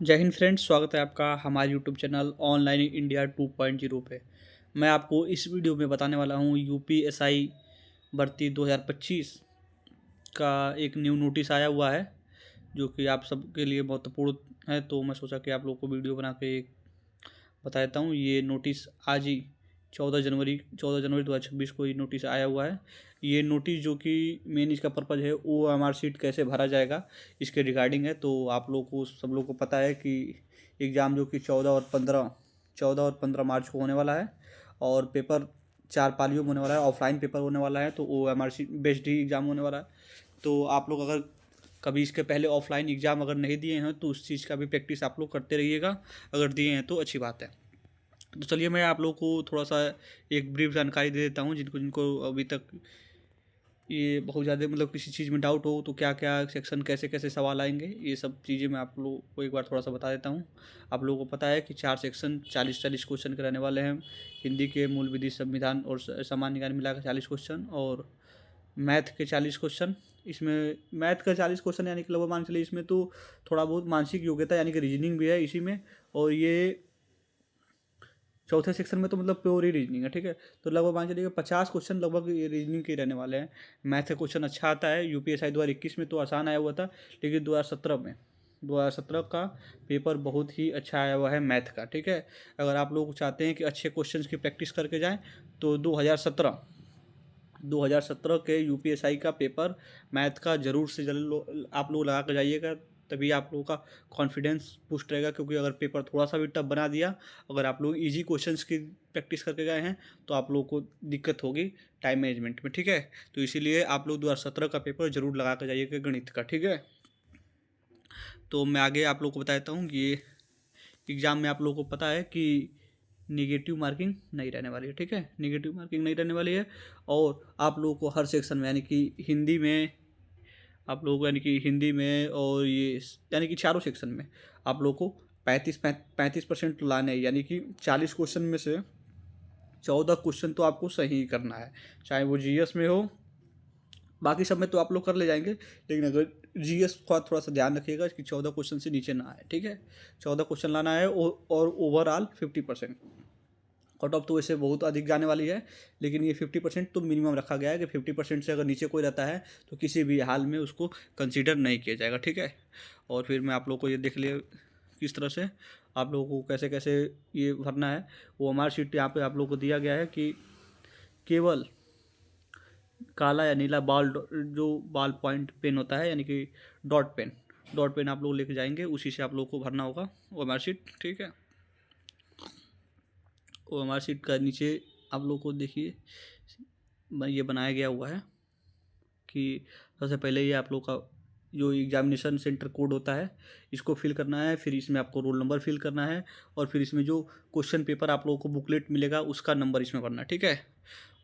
जय हिंद फ्रेंड्स, स्वागत है आपका हमारे यूट्यूब चैनल ऑनलाइन इंडिया 2.0 पे। मैं आपको इस वीडियो में बताने वाला हूँ यूपीएसआई भर्ती 2025 का एक न्यू नोटिस आया हुआ है जो कि आप सबके लिए महत्वपूर्ण है। तो मैं सोचा कि आप लोगों को वीडियो बना के बता देता हूँ। ये नोटिस आज ही 14 जनवरी 2026 को ये नोटिस आया हुआ है। ये नोटिस जो कि मेन इसका पर्पज़ है OMR शीट कैसे भरा जाएगा इसके रिगार्डिंग है। तो आप लोग को सब लोग को पता है कि एग्ज़ाम जो कि 14 और 15 मार्च को होने वाला है और पेपर 4 पालियों में होने वाला है। ऑफलाइन पेपर होने वाला है तो OMR शीट बेस्ड ही एग्ज़ाम होने वाला है। तो आप लोग अगर कभी इसके पहले ऑफलाइन एग्ज़ाम अगर नहीं दिए हैं तो उस चीज़ का भी प्रैक्टिस आप लोग करते रहिएगा। अगर दिए हैं तो अच्छी बात है। तो चलिए मैं आप लोगों को थोड़ा सा एक ब्रीफ जानकारी दे देता हूँ जिनको जिनको अभी तक ये बहुत ज़्यादा मतलब किसी चीज़ में डाउट हो तो क्या क्या सेक्शन कैसे कैसे सवाल आएंगे, ये सब चीज़ें मैं आप लोगों को एक बार थोड़ा सा बता देता हूँ। आप लोगों को पता है कि 4 सेक्शन 40-40 क्वेश्चन के रहने वाले हैं। हिंदी के मूल विधि संविधान और सामान्य ज्ञान मिलाकर 40 क्वेश्चन और मैथ के 40 क्वेश्चन। इसमें मैथ का 40 क्वेश्चन यानी कि लगभग मान चलिए इसमें तो थोड़ा बहुत मानसिक योग्यता यानी कि रीजनिंग भी है इसी में। और ये चौथे सेक्शन में तो मतलब प्योर ही रीजनिंग है, ठीक है। तो लगभग मान चलिए 50 क्वेश्चन लगभग ये रीजनिंग के रहने वाले हैं। मैथ का क्वेश्चन अच्छा आता है। यूपीएसआई 2021 में तो आसान आया हुआ था, लेकिन 2017 का पेपर बहुत ही अच्छा आया हुआ है मैथ का, ठीक है। अगर आप लोग चाहते हैं कि अच्छे क्वेश्चन की प्रैक्टिस करके जाएँ तो 2017 के यूपीएसआई का पेपर मैथ का ज़रूर से ज़रूर आप लोग लगा कर जाइएगा। तभी आप लोगों का कॉन्फिडेंस बूस्ट रहेगा, क्योंकि अगर पेपर थोड़ा सा भी टफ बना दिया, अगर आप लोग इजी क्वेश्चंस की प्रैक्टिस करके गए हैं तो आप लोगों को दिक्कत होगी टाइम मैनेजमेंट में, ठीक है। तो इसीलिए आप लोग 2017 का पेपर ज़रूर लगा कर जाइएगा गणित का, ठीक है। तो मैं आगे आप लोगों को बता देता हूँ कि ये एग्ज़ाम में आप लोगों को पता है कि निगेटिव मार्किंग नहीं रहने वाली है, ठीक है। निगेटिव मार्किंग नहीं रहने वाली है। और आप लोगों को हर सेक्शन में यानी कि हिंदी में आप लोग यानी कि हिंदी में और ये यानी कि चारों सेक्शन में आप लोग को 35% लाने हैं। यानी कि 40 क्वेश्चन में से 14 क्वेश्चन तो आपको सही ही करना है, चाहे वो जीएस में हो। बाकी सब में तो आप लोग कर ले जाएंगे, लेकिन अगर जीएस का थोड़ा सा ध्यान रखिएगा कि 14 क्वेश्चन से नीचे ना आए, ठीक है। 14 क्वेश्चन लाना है और ओवरऑल 50%। कट ऑफ तो वैसे बहुत अधिक जाने वाली है, लेकिन ये 50% तो मिनिमम रखा गया है कि 50% से अगर नीचे कोई रहता है तो किसी भी हाल में उसको कंसीडर नहीं किया जाएगा, ठीक है। और फिर मैं आप लोग को ये देख लिया किस तरह से आप लोगों को कैसे कैसे ये भरना है। वो हमारी शीट यहाँ पे आप लोग को दिया गया है कि केवल काला या नीला जो बाल पॉइंट पेन होता है यानी कि डॉट पेन आप लोग लेके जाएंगे, उसी से आप लोग को भरना होगा वो हमारी शीट, ठीक है। वो हमारी सीट का नीचे आप लोग को देखिए ये बनाया गया हुआ है कि सबसे पहले ये आप लोग का जो एग्जामिनेशन सेंटर कोड होता है इसको फिल करना है। फिर इसमें आपको रोल नंबर फिल करना है और फिर इसमें जो क्वेश्चन पेपर आप लोगों को बुकलेट मिलेगा उसका नंबर इसमें भरना है, ठीक है।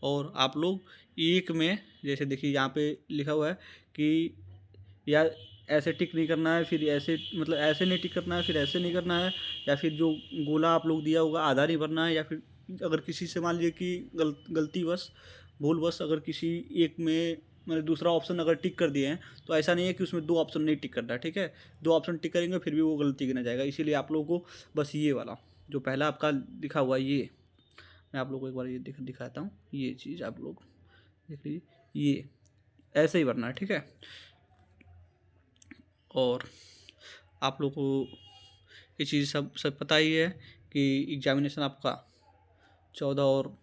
और आप लोग एक में जैसे देखिए यहाँ पे लिखा हुआ है कि या ऐसे टिक नहीं करना है, फिर ऐसे मतलब ऐसे नहीं टिक करना है, फिर ऐसे नहीं करना है, या फिर जो गोला आप लोग दिया होगा आधा नहीं भरना है, या फिर अगर किसी से मान लीजिए कि गलतीवश भूलवश अगर किसी एक में मतलब दूसरा ऑप्शन अगर टिक कर दिए हैं तो ऐसा नहीं है कि उसमें 2 ऑप्शन नहीं टिक करना है, ठीक है। 2 ऑप्शन टिक करेंगे फिर भी वो गलती गिना जाएगा। इसीलिए आप लोगों को बस ये वाला जो पहला आपका लिखा हुआ है ये मैं आप लोगों को एक बार ये दिखाता हूँ। ये चीज़ आप लोग देख लीजिए, ये ऐसे ही भरना है, ठीक है। और आप लोग को ये चीज़ सब पता ही है कि एग्जामिनेशन आपका 14 और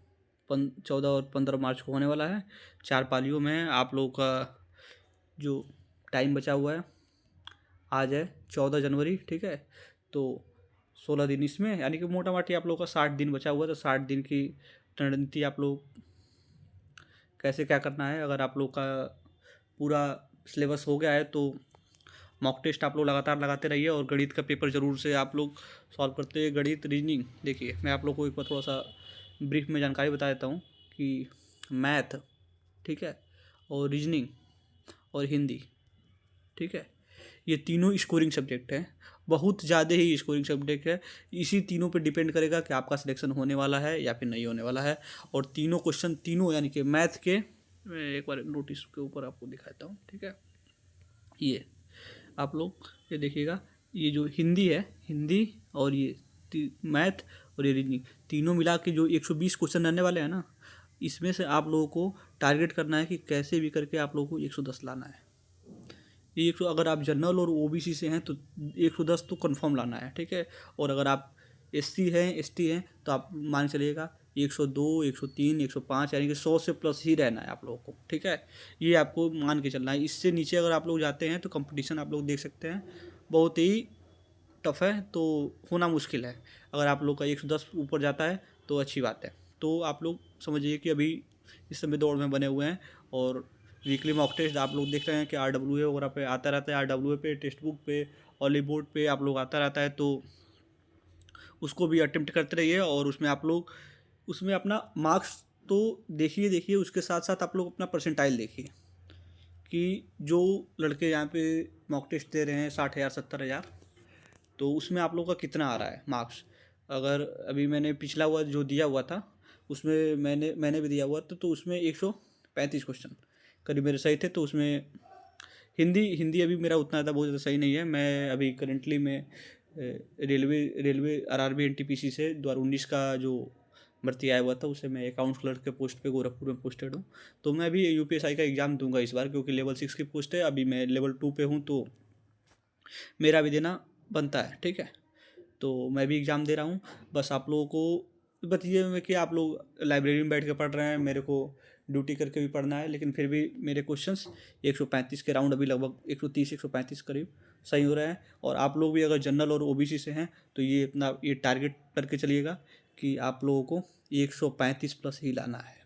15 मार्च को होने वाला है। 4 पालियों में है। आप लोगों का जो टाइम बचा हुआ है आज है 14 जनवरी, ठीक है। तो 16 दिन इसमें यानी कि मोटा माटी आप लोग का 60 दिन बचा हुआ है। तो 60 दिन की रणनीति आप लोग कैसे क्या करना है, अगर आप लोग का पूरा सिलेबस हो गया है तो मॉक टेस्ट आप लोग लगातार लगाते रहिए और गणित का पेपर ज़रूर से आप लोग सॉल्व करते हैं। गणित रीजनिंग देखिए मैं आप लोग को एक बार थोड़ा सा ब्रीफ में जानकारी बता देता हूँ कि मैथ, ठीक है, और रीजनिंग और हिंदी, ठीक है, ये तीनों स्कोरिंग सब्जेक्ट हैं। बहुत ज़्यादा ही स्कोरिंग सब्जेक्ट है। इसी तीनों पे डिपेंड करेगा कि आपका सिलेक्शन होने वाला है या फिर नहीं होने वाला है। और तीनों क्वेश्चन तीनों यानी कि मैथ के मैं एक बार नोटिस के ऊपर आपको दिखाता हूँ, ठीक है। ये आप लोग ये देखिएगा ये जो हिंदी है, हिंदी और ये मैथ और ये रीजनिंग, तीनों मिला के जो 120 क्वेश्चन रहने वाले हैं ना, इसमें से आप लोगों को टारगेट करना है कि कैसे भी करके आप लोगों को 110 लाना है। ये 100, अगर आप जनरल और ओबीसी से हैं तो 110 तो कंफर्म लाना है, ठीक है। और अगर आप एससी हैं, एसटी हैं, तो आप मान के चलिएगा 102, 103, 105, यानी कि 100 से प्लस ही रहना है आप लोगों को, ठीक है। ये आपको मान के चलना है। इससे नीचे अगर आप लोग जाते हैं तो कंपटीशन आप लोग देख सकते हैं बहुत ही टफ है, तो होना मुश्किल है। अगर आप लोग का 110 ऊपर जाता है तो अच्छी बात है। तो आप लोग समझिए कि अभी इस समय दौड़ में बने हुए हैं, और वीकली मॉक टेस्ट आप लोग देख रहे हैं कि RWA वगैरह पे आता रहता है, RWA पे, टेक्स्ट बुक पे, ऑली बोर्ड पे आप लोग आता रहता है, तो उसको भी अटेम्प्ट करते रहिए। और उसमें आप लोग उसमें अपना मार्क्स तो देखिए, उसके साथ साथ आप लोग अपना परसेंटाइल देखिए कि जो लड़के यहाँ पे मॉक टेस्ट दे रहे हैं 60,000 70,000, तो उसमें आप लोग का कितना आ रहा है मार्क्स। अगर अभी मैंने पिछला हुआ जो दिया हुआ था उसमें मैंने भी दिया हुआ था, तो उसमें 135 क्वेश्चन करीब मेरे सही थे। तो उसमें हिंदी हिंदी अभी मेरा उतना ज़्यादा बहुत ज़्यादा सही नहीं है। मैं अभी करेंटली में रेलवे RRB NTPC से 2019 का जो भर्ती आया हुआ था उसे मैं अकाउंट्स क्लर्क के पोस्ट पे गोरखपुर में पोस्टेड हूँ। तो मैं अभी UPSI का एग्ज़ाम दूंगा इस बार, क्योंकि लेवल 6 की पोस्ट है, अभी मैं लेवल 2 पे हूँ, तो मेरा भी देना बनता है, ठीक है। तो मैं भी एग्ज़ाम दे रहा हूँ। बस आप लोगों को बताइए मैं कि आप लोग लाइब्रेरी में बैठ के पढ़ रहे हैं, मेरे को ड्यूटी करके भी पढ़ना है, लेकिन फिर भी मेरे क्वेश्चंस 135 के राउंड अभी लगभग 130 135 करीब सही हो रहा है। और आप लोग भी अगर जनरल और ओबीसी से हैं तो ये अपना ये टारगेट करके चलिएगा कि आप लोगों को 135 प्लस ही लाना है।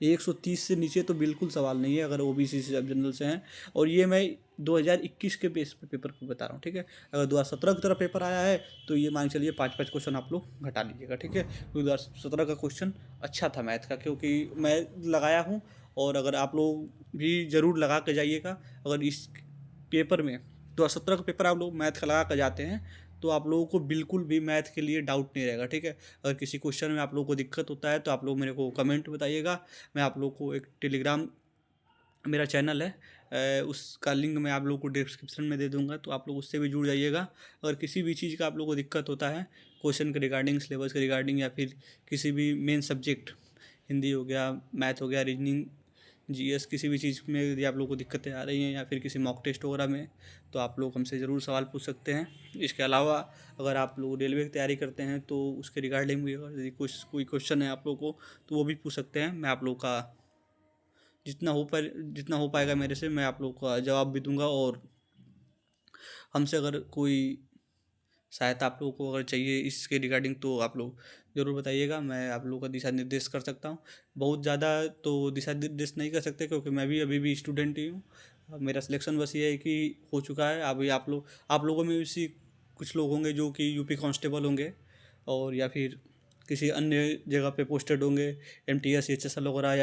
130 से नीचे तो बिल्कुल सवाल नहीं है अगर ओबीसी से, जनरल से हैं। और ये मैं 2021 के बेस पे पेपर को बता रहा हूँ, ठीक है। अगर 2017 की तरह पेपर आया है तो ये मान के चलिए 5-5 क्वेश्चन आप लोग घटा लीजिएगा, ठीक है। 2017 का क्वेश्चन अच्छा था मैथ का, क्योंकि मैं लगाया हूँ। और अगर आप लोग भी ज़रूर लगा के जाइएगा, अगर इस पेपर में 2017 का पेपर आप लोग मैथ का लगा कर जाते हैं तो आप लोगों को बिल्कुल भी मैथ के लिए डाउट नहीं रहेगा, ठीक है। अगर किसी क्वेश्चन में आप लोगों को दिक्कत होता है तो आप लोग मेरे को कमेंट बताइएगा। मैं आप लोग को एक टेलीग्राम मेरा चैनल है, उसका लिंक मैं आप लोगों को डिस्क्रिप्शन में दे दूंगा, तो आप लोग उससे भी जुड़ जाइएगा। अगर किसी भी चीज़ का आप लोगों को दिक्कत होता है, क्वेश्चन के रिगार्डिंग, सिलेबस के रिगार्डिंग, या फिर किसी भी मेन सब्जेक्ट, हिंदी हो गया, मैथ हो गया, रीजनिंग, GS, किसी भी चीज़ में यदि आप लोगों को दिक्कतें आ रही हैं, या फिर किसी मॉक टेस्ट वगैरह में, तो आप लोग हमसे ज़रूर सवाल पूछ सकते हैं। इसके अलावा अगर आप लोग रेलवे की तैयारी करते हैं तो उसके रिगार्डिंग भी अगर यदि कुछ कोई क्वेश्चन है आप लोग को तो वो भी पूछ सकते हैं। मैं आप लोग का जितना हो पाएगा मेरे से मैं आप लोग का जवाब भी दूंगा। और हमसे अगर कोई सहायता आप लोगों को अगर चाहिए इसके रिगार्डिंग तो आप लोग ज़रूर बताइएगा, मैं आप लोगों का दिशा निर्देश कर सकता हूँ। बहुत ज़्यादा तो दिशा निर्देश नहीं कर सकते, क्योंकि मैं भी अभी भी स्टूडेंट ही हूँ। मेरा सिलेक्शन बस ये है कि हो चुका है। अभी आप लोगों में भी कुछ लोग होंगे जो कि यूपी कांस्टेबल होंगे, और या फिर किसी अन्य जगह पे पोस्टेड होंगे, MTS HSL वगैरह,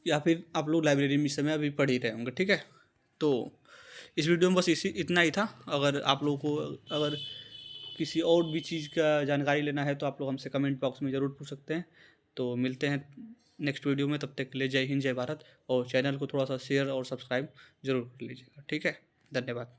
या फिर आप लोग लाइब्रेरी में इस समय अभी पढ़ ही रहे होंगे, ठीक है। तो इस वीडियो में बस इतना ही था। अगर आप लोगों को अगर किसी और भी चीज़ का जानकारी लेना है तो आप लोग हमसे कमेंट बॉक्स में ज़रूर पूछ सकते हैं। तो मिलते हैं नेक्स्ट वीडियो में, तब तक के लिए जय हिंद, जय भारत। और चैनल को थोड़ा सा शेयर और सब्सक्राइब ज़रूर कर लीजिएगा, ठीक है। धन्यवाद।